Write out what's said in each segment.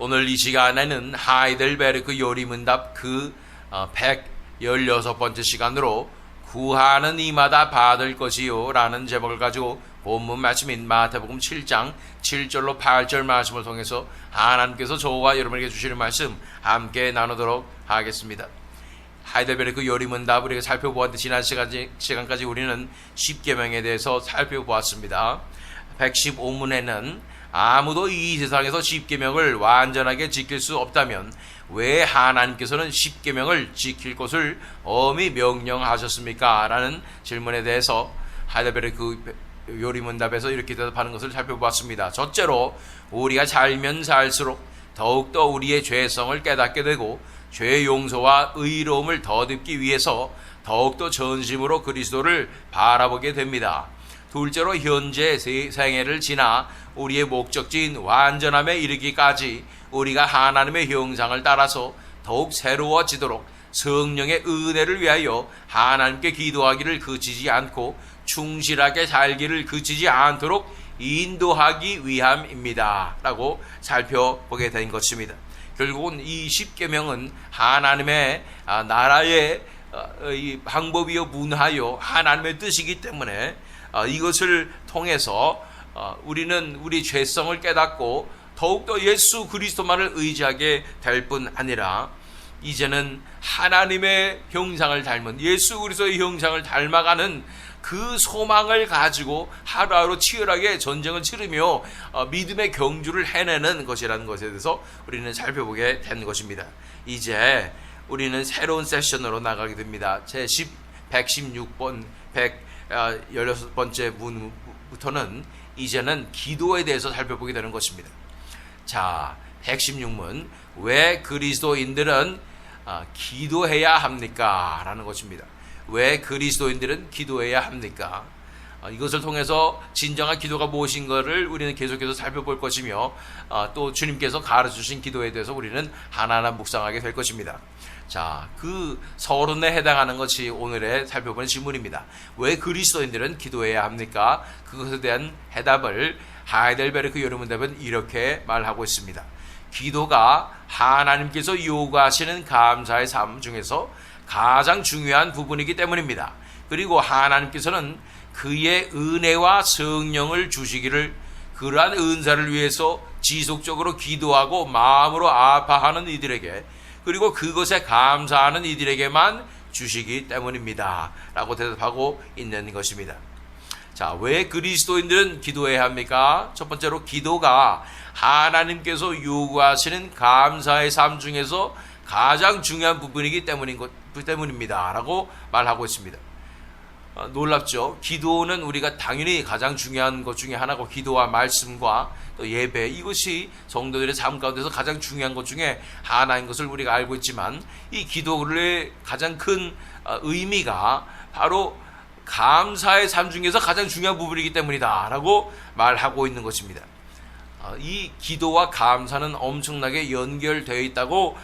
오늘 이 시간에는 하이델베르크 요리문답 116번째 시간으로 구하는 이마다 받을 것이요 라는 제목을 가지고 본문 말씀인 마태복음 7장 7절로 8절 말씀을 통해서 하나님께서 저와 여러분에게 주시는 말씀 함께 나누도록 하겠습니다. 하이델베르크 요리문답 우리가 살펴보았는데 지난 시간까지 우리는 10계명에 대해서 살펴보았습니다. 115문에는 아무도 이 세상에서 10계명을 완전하게 지킬 수 없다면 왜 하나님께서는 10계명을 지킬 것을 엄히 명령하셨습니까? 라는 질문에 대해서 하이델베르크 요리문답에서 이렇게 대답하는 것을 살펴보았습니다. 첫째로 우리가 살면 살수록 더욱더 우리의 죄성을 깨닫게 되고 죄 용서와 의로움을 더듬기 위해서 더욱더 전심으로 그리스도를 바라보게 됩니다. 둘째로 현재 생애를 지나 우리의 목적지인 완전함에 이르기까지 우리가 하나님의 형상을 따라서 더욱 새로워지도록 성령의 은혜를 위하여 하나님께 기도하기를 그치지 않고 충실하게 살기를 그치지 않도록 인도하기 위함입니다. 라고 살펴보게 된 것입니다. 결국은 이 10계명은 하나님의 나라의 방법이요 문화요 하나님의 뜻이기 때문에 이것을 통해서 우리는 우리 죄성을 깨닫고 더욱더 예수 그리스도만을 의지하게 될 뿐 아니라 이제는 하나님의 형상을 닮은 예수 그리스도의 형상을 닮아가는 그 소망을 가지고 하루하루 치열하게 전쟁을 치르며 믿음의 경주를 해내는 것이라는 것에 대해서 우리는 살펴보게 된 것입니다. 이제 우리는 새로운 세션으로 나가게 됩니다. 제 116번 116번째 문부터는 이제는 기도에 대해서 살펴보게 되는 것입니다. 자, 116문 왜 그리스도인들은 기도해야 합니까? 라는 것입니다. 왜 그리스도인들은 기도해야 합니까? 이것을 통해서 진정한 기도가 무엇인가를 우리는 계속해서 살펴볼 것이며 또 주님께서 가르쳐주신 기도에 대해서 우리는 하나하나 묵상하게 될 것입니다. 자, 그 서론에 해당하는 것이 오늘의 살펴보는 질문입니다. 왜 그리스도인들은 기도해야 합니까? 그것에 대한 해답을 하이델베르크 요리문답은 이렇게 말하고 있습니다. 기도가 하나님께서 요구하시는 감사의 삶 중에서 가장 중요한 부분이기 때문입니다. 그리고 하나님께서는 그의 은혜와 성령을 주시기를 그러한 은사를 위해서 지속적으로 기도하고 마음으로 아파하는 이들에게 그리고 그것에 감사하는 이들에게만 주시기 때문입니다. 라고 대답하고 있는 것입니다. 자, 왜 그리스도인들은 기도해야 합니까? 첫 번째로 기도가 하나님께서 요구하시는 감사의 삶 중에서 가장 중요한 부분이기 때문입니다. 라고 말하고 있습니다. 놀랍죠? 기도는 우리가 당연히 가장 중요한 것 중에 하나고 기도와 말씀과 또 예배 이것이 성도들의 삶 가운데서 가장 중요한 것 중에 하나인 것을 우리가 알고 있지만 이 기도의 가장 큰 의미가 바로 감사의 삶 중에서 가장 중요한 부분이기 때문이다 라고 말하고 있는 것입니다. 이 기도와 감사는 엄청나게 연결되어 있다고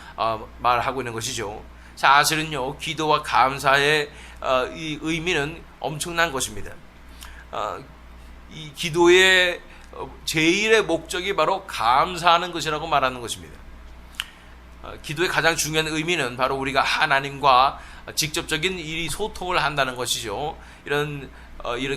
말하고 있는 것이죠. 사실은요, 기도와 감사의 이 의미는 엄청난 것입니다. 이 기도의 제일의 목적이 바로 감사하는 것이라고 말하는 것입니다. 기도의 가장 중요한 의미는 바로 우리가 하나님과 직접적인 이 소통을 한다는 것이죠. 이런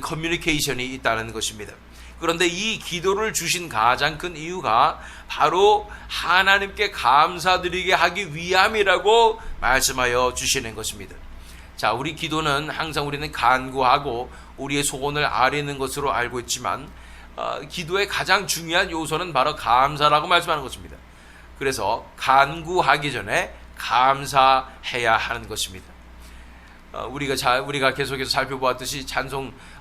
커뮤니케이션이 있다는 것입니다. 그런데 이 기도를 주신 가장 큰 이유가 바로 하나님께 감사드리게 하기 위함이라고 말씀하여 주시는 것입니다. 자, 우리 기도는 항상 우리는 간구하고 우리의 소원을 아뢰는 것으로 알고 있지만 기도의 가장 중요한 요소는 바로 감사라고 말씀하는 것입니다. 그래서 간구하기 전에 감사해야 하는 것입니다. 우리가 계속해서 살펴보았듯이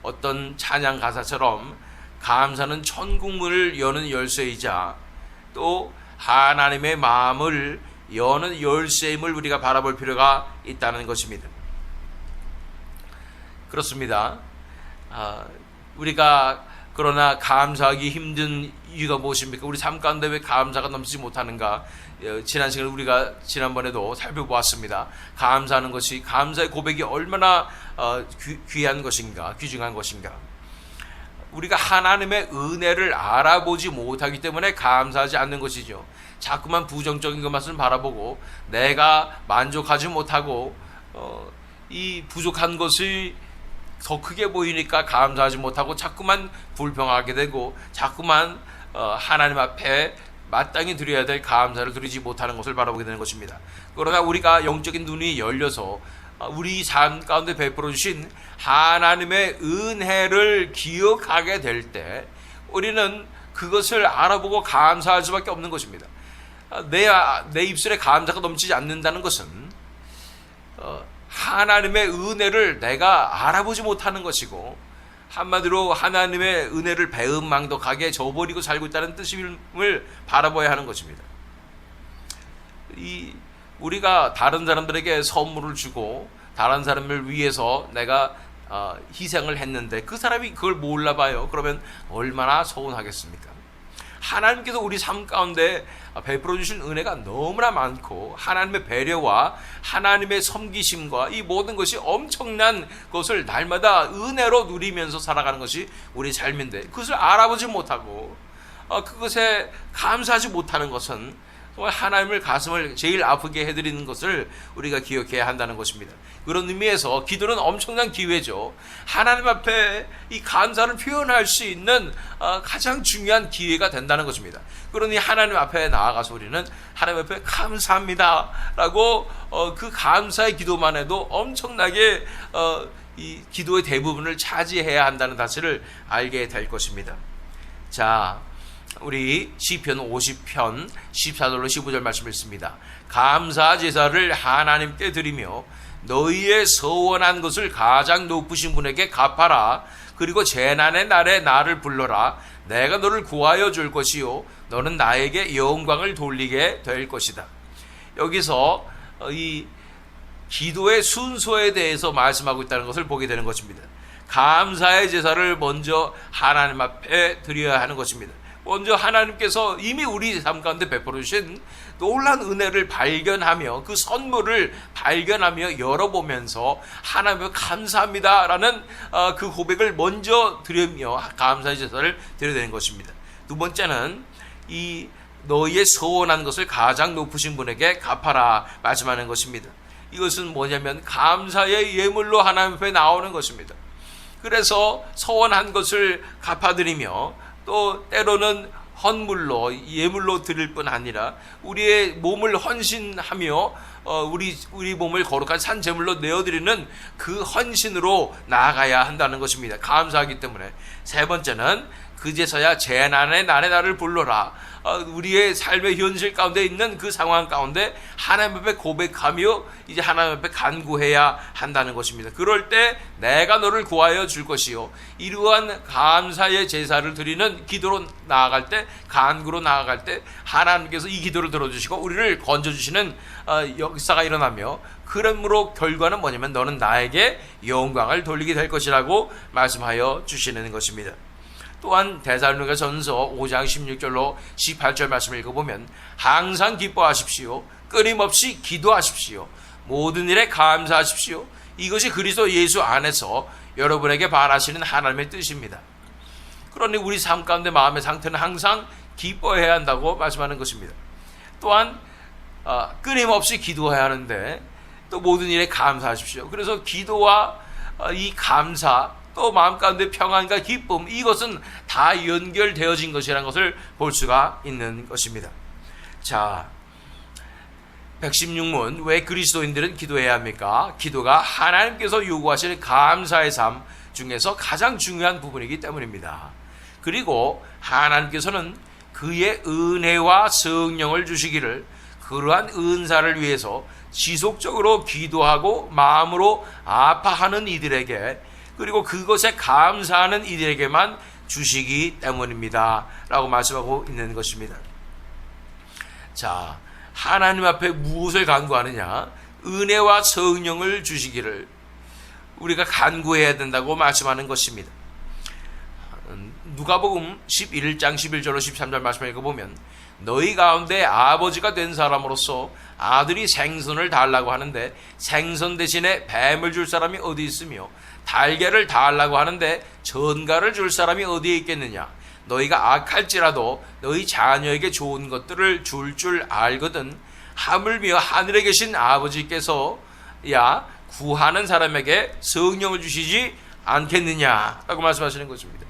어떤 찬양 가사처럼 감사는 천국문을 여는 열쇠이자 또 하나님의 마음을 여는 열쇠임을 우리가 바라볼 필요가 있다는 것입니다. 그렇습니다. 우리가 그러나 감사하기 힘든 이유가 무엇입니까? 우리 삶 가운데 왜 감사가 넘치지 못하는가? 지난 시간 우리가 지난번에도 살펴보았습니다. 감사하는 것이 감사의 고백이 얼마나 귀한 것인가, 귀중한 것인가. 우리가 하나님의 은혜를 알아보지 못하기 때문에 감사하지 않는 것이죠. 자꾸만 부정적인 것만 바라보고 내가 만족하지 못하고 이 부족한 것이 더 크게 보이니까 감사하지 못하고 자꾸만 불평하게 되고 자꾸만 하나님 앞에 마땅히 드려야 될 감사를 드리지 못하는 것을 바라보게 되는 것입니다. 그러나 우리가 영적인 눈이 열려서 우리 삶 가운데 베풀어 주신 하나님의 은혜를 기억하게 될 때 우리는 그것을 알아보고 감사할 수밖에 없는 것입니다. 내 입술에 감사가 넘치지 않는다는 것은 하나님의 은혜를 내가 알아보지 못하는 것이고, 한마디로 하나님의 은혜를 배은망덕하게 저버리고 살고 있다는 뜻임을 바라봐야 하는 것입니다. 우리가 다른 사람들에게 선물을 주고 다른 사람을 위해서 내가 희생을 했는데 그 사람이 그걸 몰라봐요. 그러면 얼마나 서운하겠습니까? 하나님께서 우리 삶 가운데 베풀어 주신 은혜가 너무나 많고 하나님의 배려와 하나님의 섬기심과 이 모든 것이 엄청난 것을 날마다 은혜로 누리면서 살아가는 것이 우리 삶인데, 그것을 알아보지 못하고 그것에 감사하지 못하는 것은 정말 하나님을 가슴을 제일 아프게 해드리는 것을 우리가 기억해야 한다는 것입니다. 그런 의미에서 기도는 엄청난 기회죠. 하나님 앞에 이 감사를 표현할 수 있는 가장 중요한 기회가 된다는 것입니다. 그러니 하나님 앞에 나아가서 우리는 하나님 앞에 감사합니다 라고 그 감사의 기도만 해도 엄청나게 이 기도의 대부분을 차지해야 한다는 사실을 알게 될 것입니다. 자, 우리 시편 50편 14절로 15절 말씀 읽습니다. 감사 제사를 하나님께 드리며 너희의 서원한 것을 가장 높으신 분에게 갚아라. 그리고 재난의 날에 나를 불러라. 내가 너를 구하여 줄 것이요 너는 나에게 영광을 돌리게 될 것이다. 여기서 이 기도의 순서에 대해서 말씀하고 있다는 것을 보게 되는 것입니다. 감사의 제사를 먼저 하나님 앞에 드려야 하는 것입니다. 먼저 하나님께서 이미 우리 삶 가운데 베풀어 주신 놀라운 은혜를 발견하며 그 선물을 발견하며 열어보면서 하나님께 감사합니다라는 그 고백을 먼저 드리며 감사의 제사를 드려야 되는 것입니다. 두 번째는 이 너희의 서원한 것을 가장 높으신 분에게 갚아라 말씀하는 것입니다. 이것은 뭐냐면 감사의 예물로 하나님 앞에 나오는 것입니다. 그래서 서원한 것을 갚아드리며 또 때로는 헌물로 예물로 드릴 뿐 아니라 우리의 몸을 헌신하며 우리 몸을 거룩한 산제물로 내어드리는 그 헌신으로 나아가야 한다는 것입니다. 감사하기 때문에. 세 번째는 그제서야 재난의 날에 나를 불러라. 우리의 삶의 현실 가운데 있는 그 상황 가운데 하나님 앞에 고백하며 이제 하나님 앞에 간구해야 한다는 것입니다. 그럴 때 내가 너를 구하여 줄 것이요, 이러한 감사의 제사를 드리는 기도로 나아갈 때, 간구로 나아갈 때 하나님께서 이 기도를 들어주시고 우리를 건져주시는 역사가 일어나며, 그러므로 결과는 뭐냐면 너는 나에게 영광을 돌리게 될 것이라고 말씀하여 주시는 것입니다. 또한 데살로니가전서 5장 16절로 18절 말씀을 읽어보면 항상 기뻐하십시오. 끊임없이 기도하십시오. 모든 일에 감사하십시오. 이것이 그리스도 예수 안에서 여러분에게 바라시는 하나님의 뜻입니다. 그러니 우리 삶 가운데 마음의 상태는 항상 기뻐해야 한다고 말씀하는 것입니다. 또한 끊임없이 기도해야 하는데 또 모든 일에 감사하십시오. 그래서 기도와 이 감사, 또 마음 가운데 평안과 기쁨, 이것은 다 연결되어진 것이라는 것을 볼 수가 있는 것입니다. 자, 116문 왜 그리스도인들은 기도해야 합니까? 기도가 하나님께서 요구하시는 감사의 삶 중에서 가장 중요한 부분이기 때문입니다. 그리고 하나님께서는 그의 은혜와 성령을 주시기를, 그러한 은사를 위해서 지속적으로 기도하고 마음으로 아파하는 이들에게, 그리고 그것에 감사하는 이들에게만 주시기 때문입니다 라고 말씀하고 있는 것입니다. 자, 하나님 앞에 무엇을 간구하느냐? 은혜와 성령을 주시기를 우리가 간구해야 된다고 말씀하는 것입니다. 누가복음 11장 11절로 13절 말씀을 읽어보면 너희 가운데 아버지가 된 사람으로서 아들이 생선을 달라고 하는데 생선 대신에 뱀을 줄 사람이 어디 있으며 달걀을 달라고 하는데 전갈을 줄 사람이 어디에 있겠느냐. 너희가 악할지라도 너희 자녀에게 좋은 것들을 줄 알거든 하물며 하늘에 계신 아버지께서 야 구하는 사람에게 성령을 주시지 않겠느냐 라고 말씀하시는 것입니다.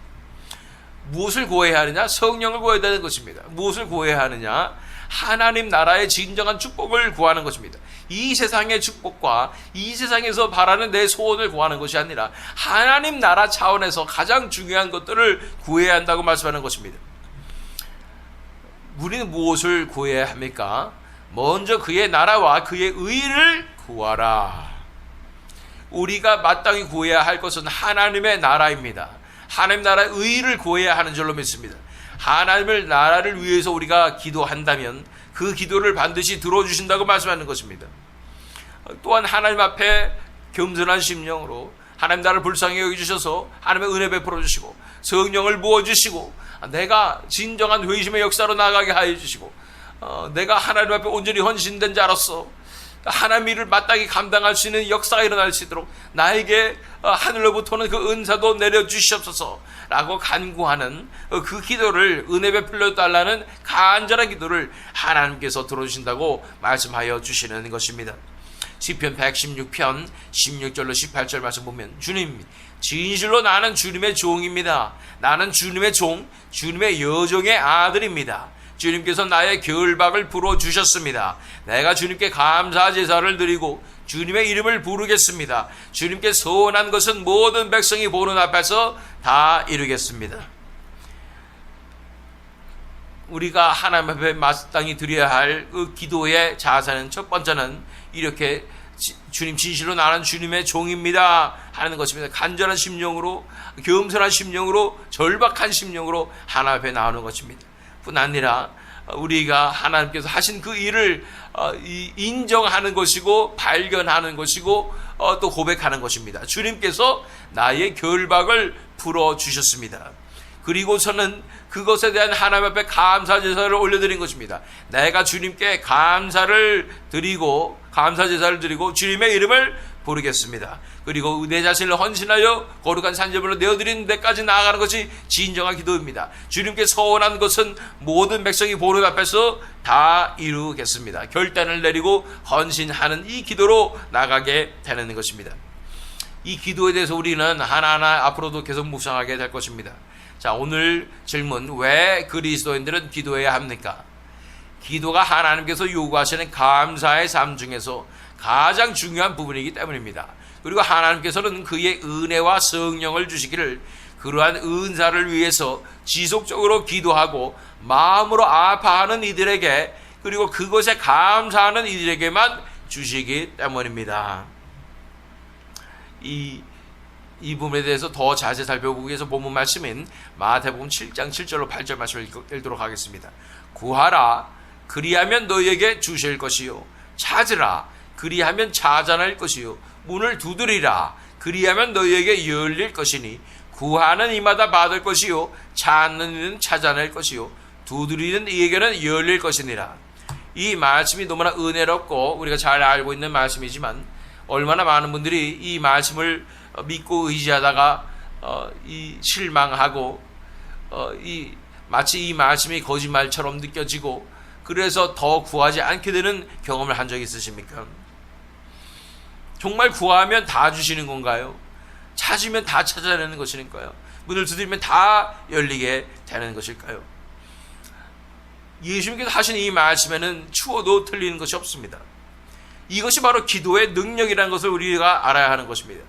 무엇을 구해야 하느냐? 성령을 구해야 되는 것입니다. 무엇을 구해야 하느냐? 하나님 나라의 진정한 축복을 구하는 것입니다. 이 세상의 축복과 이 세상에서 바라는 내 소원을 구하는 것이 아니라 하나님 나라 차원에서 가장 중요한 것들을 구해야 한다고 말씀하는 것입니다. 우리는 무엇을 구해야 합니까? 먼저 그의 나라와 그의 의를 구하라. 우리가 마땅히 구해야 할 것은 하나님의 나라입니다. 하나님 나라의 의를 구해야 하는 줄로 믿습니다. 하나님의 나라를 위해서 우리가 기도한다면 그 기도를 반드시 들어주신다고 말씀하는 것입니다. 또한 하나님 앞에 겸손한 심령으로 하나님 나라를 불쌍히 여겨주셔서 하나님의 은혜 베풀어 주시고 성령을 부어주시고 내가 진정한 회심의 역사로 나가게 하여 주시고 내가 하나님 앞에 온전히 헌신된 자로서 하나님 일을 마땅히 감당할 수 있는 역사가 일어날 수 있도록 나에게 하늘로부터는 그 은사도 내려주시옵소서 라고 간구하는 그 기도를 은혜 베풀려 달라는 간절한 기도를 하나님께서 들어주신다고 말씀하여 주시는 것입니다. 시편 116편 16절로 18절 말씀 보면 주님 진실로 나는 주님의 종입니다. 나는 주님의 종, 주님의 여종의 아들입니다. 주님께서 나의 결박을 풀어주셨습니다. 내가 주님께 감사 제사를 드리고 주님의 이름을 부르겠습니다. 주님께 서원한 것은 모든 백성이 보는 앞에서 다 이루겠습니다. 우리가 하나님 앞에 마땅히 드려야 할 그 기도의 자세는 첫 번째는 이렇게 주님 진실로 나는 주님의 종입니다 하는 것입니다. 간절한 심령으로 겸손한 심령으로 절박한 심령으로 하나님 앞에 나오는 것입니다. 뿐 아니라 우리가 하나님께서 하신 그 일을 인정하는 것이고 발견하는 것이고 또 고백하는 것입니다. 주님께서 나의 결박을 풀어주셨습니다. 그리고서는 그것에 대한 하나님 앞에 감사 제사를 올려드린 것입니다. 내가 주님께 감사 제사를 드리고 주님의 이름을 부르겠습니다. 그리고 내 자신을 헌신하여 거룩한 산제물로 내어드리는 데까지 나아가는 것이 진정한 기도입니다. 주님께 서원한 것은 모든 백성이 보는 앞에서 다 이루겠습니다. 결단을 내리고 헌신하는 이 기도로 나가게 되는 것입니다. 이 기도에 대해서 우리는 하나하나 앞으로도 계속 묵상하게 될 것입니다. 자, 오늘 질문, 왜 그리스도인들은 기도해야 합니까? 기도가 하나님께서 요구하시는 감사의 삶 중에서 가장 중요한 부분이기 때문입니다. 그리고 하나님께서는 그의 은혜와 성령을 주시기를 그러한 은사를 위해서 지속적으로 기도하고 마음으로 아파하는 이들에게 그리고 그것에 감사하는 이들에게만 주시기 때문입니다. 이 부분에 대해서 더 자세히 살펴보기 위해서 본문 말씀인 마태복음 7장 7절로 8절 말씀을 읽도록 하겠습니다. 구하라 그리하면 너희에게 주실 것이요 찾으라 그리하면 찾아낼 것이요 문을 두드리라 그리하면 너희에게 열릴 것이니 구하는 이마다 받을 것이요 찾는 이는 찾아낼 것이요 두드리는 이에게는 열릴 것이니라. 이 말씀이 너무나 은혜롭고 우리가 잘 알고 있는 말씀이지만 얼마나 많은 분들이 이 말씀을 믿고 의지하다가 실망하고 마치 이 말씀이 거짓말처럼 느껴지고 그래서 더 구하지 않게 되는 경험을 한 적이 있으십니까? 정말 구하면 다 주시는 건가요? 찾으면 다 찾아내는 것일까요? 문을 두드리면 다 열리게 되는 것일까요? 예수님께서 하신 이 말씀에는 추워도 틀리는 것이 없습니다. 이것이 바로 기도의 능력이라는 것을 우리가 알아야 하는 것입니다.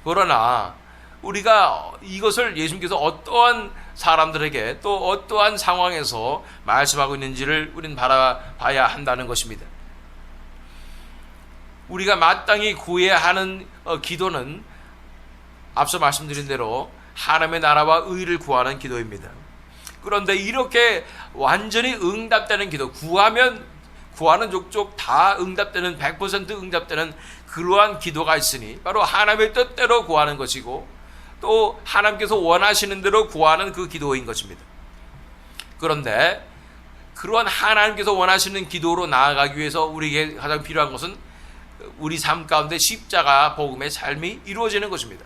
그러나 우리가 이것을 예수님께서 어떠한 사람들에게 또 어떠한 상황에서 말씀하고 있는지를 우리는 바라봐야 한다는 것입니다. 우리가 마땅히 구해야 하는 기도는 앞서 말씀드린 대로 하나님의 나라와 의를 구하는 기도입니다. 그런데 이렇게 완전히 응답되는 기도, 구하는 족족 다 응답되는 100% 응답되는 그러한 기도가 있으니 바로 하나님의 뜻대로 구하는 것이고 또 하나님께서 원하시는 대로 구하는 그 기도인 것입니다. 그런데 그러한 하나님께서 원하시는 기도로 나아가기 위해서 우리에게 가장 필요한 것은 우리 삶 가운데 십자가 복음의 삶이 이루어지는 것입니다.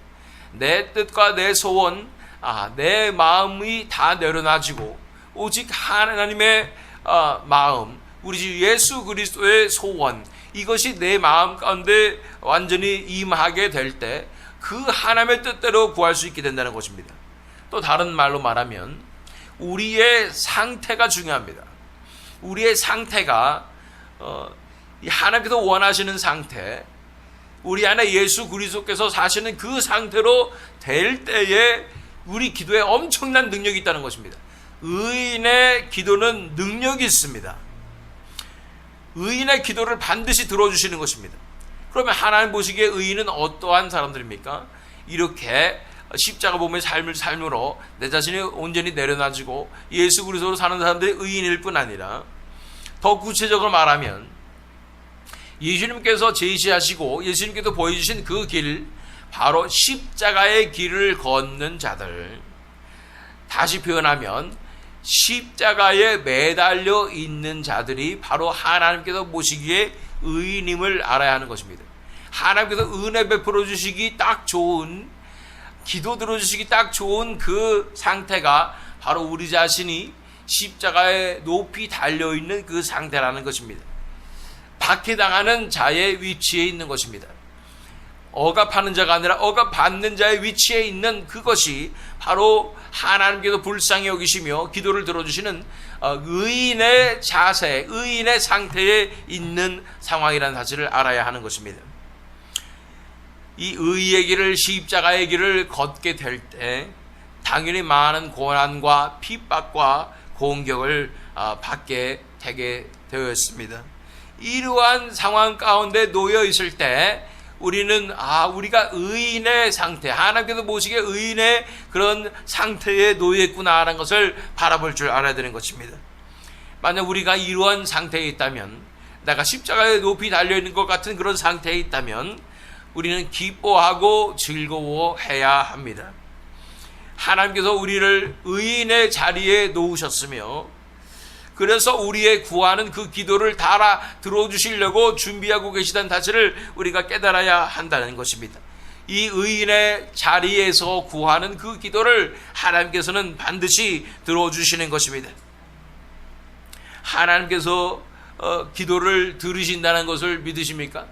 내 뜻과 내 소원, 내 마음이 다 내려놔지고 오직 하나님의 마음, 우리 주 예수 그리스도의 소원, 이것이 내 마음 가운데 완전히 임하게 될 때 그 하나님의 뜻대로 구할 수 있게 된다는 것입니다. 또 다른 말로 말하면 우리의 상태가 중요합니다. 우리의 상태가 하나님께서 원하시는 상태, 우리 안에 예수 그리스도께서 사시는 그 상태로 될 때에 우리 기도에 엄청난 능력이 있다는 것입니다. 의인의 기도는 능력이 있습니다. 의인의 기도를 반드시 들어주시는 것입니다. 그러면 하나님 보시기에 의인은 어떠한 사람들입니까? 이렇게 십자가 보면 삶을 삶으로 내 자신이 온전히 내려놔지고 예수 그리스도로 사는 사람들이 의인일 뿐 아니라 더 구체적으로 말하면 예수님께서 제시하시고 예수님께서 보여주신 그 길, 바로 십자가의 길을 걷는 자들, 다시 표현하면 십자가에 매달려 있는 자들이 바로 하나님께서 보시기에 의인임을 알아야 하는 것입니다. 하나님께서 은혜 베풀어 주시기 딱 좋은, 기도 들어주시기 딱 좋은 그 상태가 바로 우리 자신이 십자가에 높이 달려있는 그 상태라는 것입니다. 박해당하는 자의 위치에 있는 것입니다. 억압하는 자가 아니라 억압받는 자의 위치에 있는 그것이 바로 하나님께서 불쌍히 여기시며 기도를 들어주시는 의인의 자세, 의인의 상태에 있는 상황이라는 사실을 알아야 하는 것입니다. 이 의의 길을, 십자가의 길을 걷게 될 때 당연히 많은 고난과 핍박과 공격을 받게 되게 되었습니다. 이러한 상황 가운데 놓여 있을 때 우리는 우리가 의인의 상태, 하나님께서 보시기에 의인의 그런 상태에 놓여 있구나라는 것을 바라볼 줄 알아야 되는 것입니다. 만약 우리가 이러한 상태에 있다면, 내가 십자가에 높이 달려있는 것 같은 그런 상태에 있다면 우리는 기뻐하고 즐거워해야 합니다. 하나님께서 우리를 의인의 자리에 놓으셨으며 그래서 우리의 구하는 그 기도를 다 들어주시려고 준비하고 계시다는 사실을 우리가 깨달아야 한다는 것입니다. 이 의인의 자리에서 구하는 그 기도를 하나님께서는 반드시 들어주시는 것입니다. 하나님께서 기도를 들으신다는 것을 믿으십니까?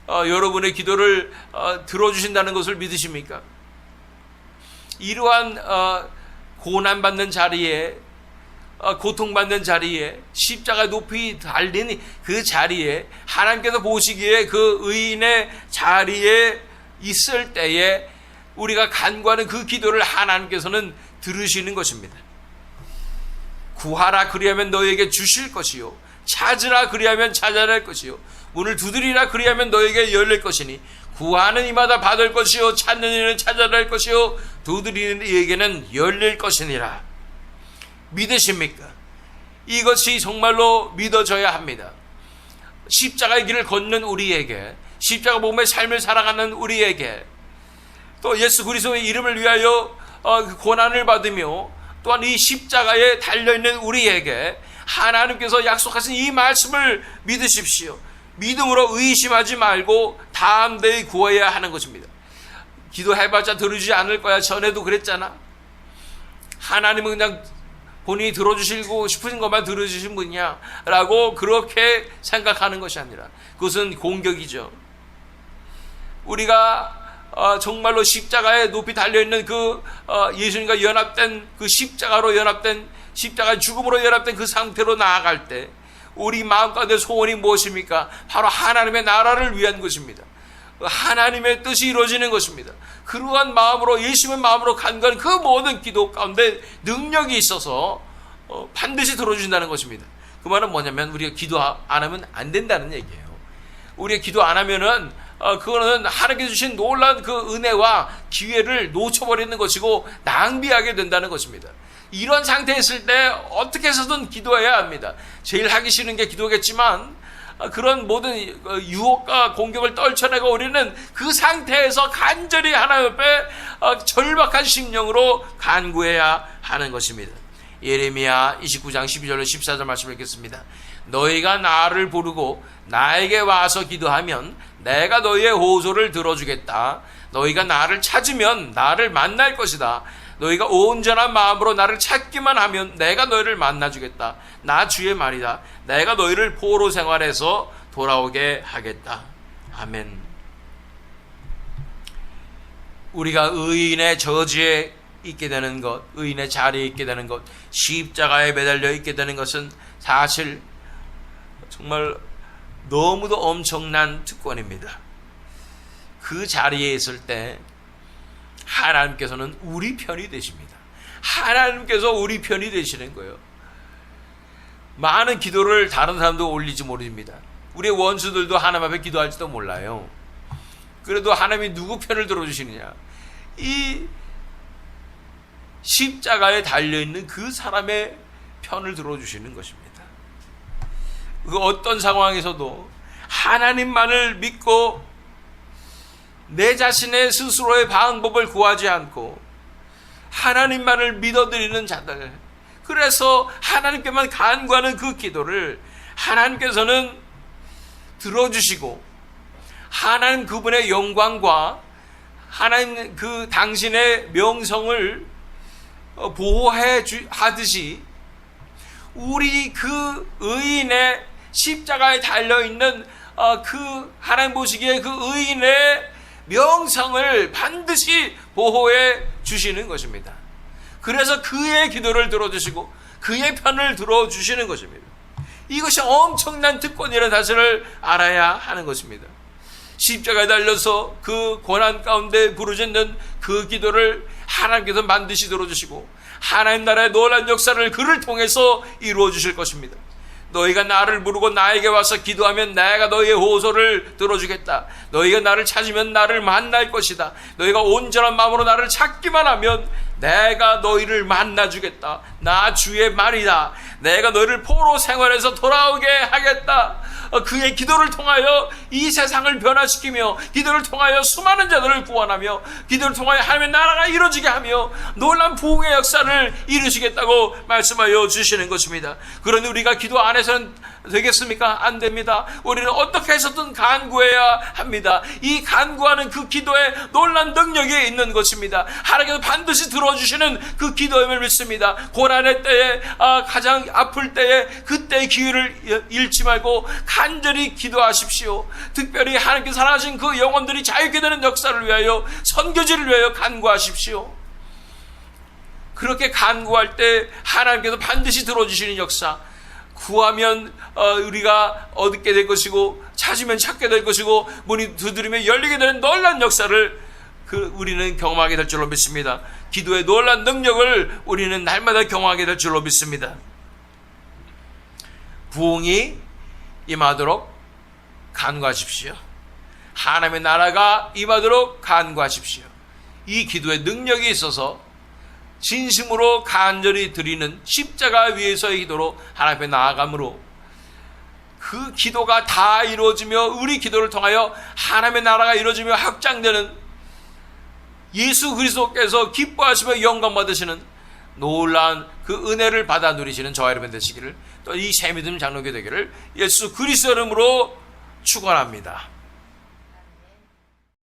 여러분의 기도를 들어주신다는 것을 믿으십니까? 이러한 고난받는 자리에, 고통받는 자리에, 십자가 높이 달린 그 자리에 하나님께서 보시기에 그 의인의 자리에 있을 때에 우리가 간구하는 그 기도를 하나님께서는 들으시는 것입니다. 구하라 그리하면 너에게 주실 것이요, 찾으라 그리하면 찾아낼 것이요, 문을 두드리라 그리하면 너에게 열릴 것이니 구하는 이마다 받을 것이요, 찾는 이는 찾아낼 것이요, 두드리는 이에게는 열릴 것이니라. 믿으십니까? 이것이 정말로 믿어져야 합니다. 십자가의 길을 걷는 우리에게, 십자가 복음의 삶을 살아가는 우리에게, 또 예수 그리스도의 이름을 위하여 고난을 받으며 또한 이 십자가에 달려있는 우리에게 하나님께서 약속하신 이 말씀을 믿으십시오. 믿음으로 의심하지 말고 담대히 구해야 하는 것입니다. 기도해봤자 들어주지 않을 거야. 전에도 그랬잖아. 하나님은 그냥 본인이 들어주시고 싶은 것만 들어주신 분이야 라고 그렇게 생각하는 것이 아니라 그것은 공격이죠. 우리가 정말로 십자가에 높이 달려있는 그 예수님과 연합된 그 십자가로 연합된, 십자가의 죽음으로 연합된 그 상태로 나아갈 때 우리 마음 가운데 소원이 무엇입니까? 바로 하나님의 나라를 위한 것입니다. 하나님의 뜻이 이루어지는 것입니다. 그러한 마음으로, 예수님의 마음으로 간구하는 그 모든 기도 가운데 능력이 있어서 반드시 들어주신다는 것입니다. 그 말은 뭐냐면 우리가 기도 안 하면 안 된다는 얘기예요. 우리가 기도 안 하면은 그거는 하나님께 주신 놀라운 그 은혜와 기회를 놓쳐버리는 것이고 낭비하게 된다는 것입니다. 이런 상태에 있을 때 어떻게 해서든 기도해야 합니다. 제일 하기 싫은 게 기도겠지만 그런 모든 유혹과 공격을 떨쳐내고 우리는 그 상태에서 간절히 하나님 앞에 절박한 심령으로 간구해야 하는 것입니다. 예레미야 29장 12절로 14절 말씀을 읽겠습니다. 너희가 나를 부르고 나에게 와서 기도하면 내가 너희의 호소를 들어주겠다. 너희가 나를 찾으면 나를 만날 것이다. 너희가 온전한 마음으로 나를 찾기만 하면 내가 너희를 만나주겠다. 나 주의 말이다. 내가 너희를 포로 생활에서 돌아오게 하겠다. 아멘. 우리가 의인의 저지에 있게 되는 것, 의인의 자리에 있게 되는 것, 십자가에 매달려 있게 되는 것은 사실 정말 너무도 엄청난 특권입니다. 그 자리에 있을 때 하나님께서는 우리 편이 되십니다. 하나님께서 우리 편이 되시는 거예요. 많은 기도를 다른 사람도 올리지 모릅니다. 우리의 원수들도 하나님 앞에 기도할지도 몰라요. 그래도 하나님이 누구 편을 들어주시느냐? 이 십자가에 달려있는 그 사람의 편을 들어주시는 것입니다. 그 어떤 상황에서도 하나님만을 믿고 내 자신의 스스로의 방법을 구하지 않고 하나님만을 믿어드리는 자들, 그래서 하나님께만 간구하는 그 기도를 하나님께서는 들어주시고 하나님 그분의 영광과 하나님 그 당신의 명성을 보호해 하듯이 우리 그 의인의 십자가에 달려있는 그 하나님 보시기에 그 의인의 명성을 반드시 보호해 주시는 것입니다. 그래서 그의 기도를 들어주시고 그의 편을 들어주시는 것입니다. 이것이 엄청난 특권이라는 사실을 알아야 하는 것입니다. 십자가에 달려서 그 고난 가운데 부르짖는 그 기도를 하나님께서 반드시 들어주시고 하나님 나라의 놀라운 역사를 그를 통해서 이루어 주실 것입니다. 너희가 나를 부르고 나에게 와서 기도하면 내가 너희의 호소를 들어주겠다. 너희가 나를 찾으면 나를 만날 것이다. 너희가 온전한 마음으로 나를 찾기만 하면 내가 너희를 만나주겠다. 나 주의 말이다. 내가 너희를 포로 생활에서 돌아오게 하겠다. 그의 기도를 통하여 이 세상을 변화시키며 기도를 통하여 수많은 자들을 구원하며 기도를 통하여 하나님의 나라가 이루어지게 하며 놀라운 부흥의 역사를 이루시겠다고 말씀하여 주시는 것입니다. 그런데 우리가 기도 안 해서는 되겠습니까? 안 됩니다. 우리는 어떻게 해서든 간구해야 합니다. 이 간구하는 그 기도에 놀라운 능력이 있는 것입니다. 하나님께서 반드시 들어주시는 그 기도임을 믿습니다. 고난의 때에 가장 아플 때에 그때의 기회를 잃지 말고 간절히 기도하십시오. 특별히 하나님께서 사랑하신 그 영혼들이 자유케 되는 역사를 위하여 선교지를 위하여 간구하십시오. 그렇게 간구할 때 하나님께서 반드시 들어주시는 역사, 구하면 우리가 얻게 될 것이고 찾으면 찾게 될 것이고 문이 두드리면 열리게 되는 놀라운 역사를 우리는 경험하게 될 줄로 믿습니다. 기도의 놀라운 능력을 우리는 날마다 경험하게 될 줄로 믿습니다. 부흥이 임하도록 간구하십시오. 하나님의 나라가 임하도록 간구하십시오. 이 기도의 능력이 있어서 진심으로 간절히 드리는 십자가 위에서의 기도로 하나님 앞에 나아감으로 그 기도가 다 이루어지며 우리 기도를 통하여 하나님의 나라가 이루어지며 확장되는 예수 그리스도께서 기뻐하시며 영광 받으시는 놀라운 그 은혜를 받아 누리시는 저와 여러분 되시기를, 또 이 새믿음 장로교 되기를 예수 그리스도 이름으로 축원합니다.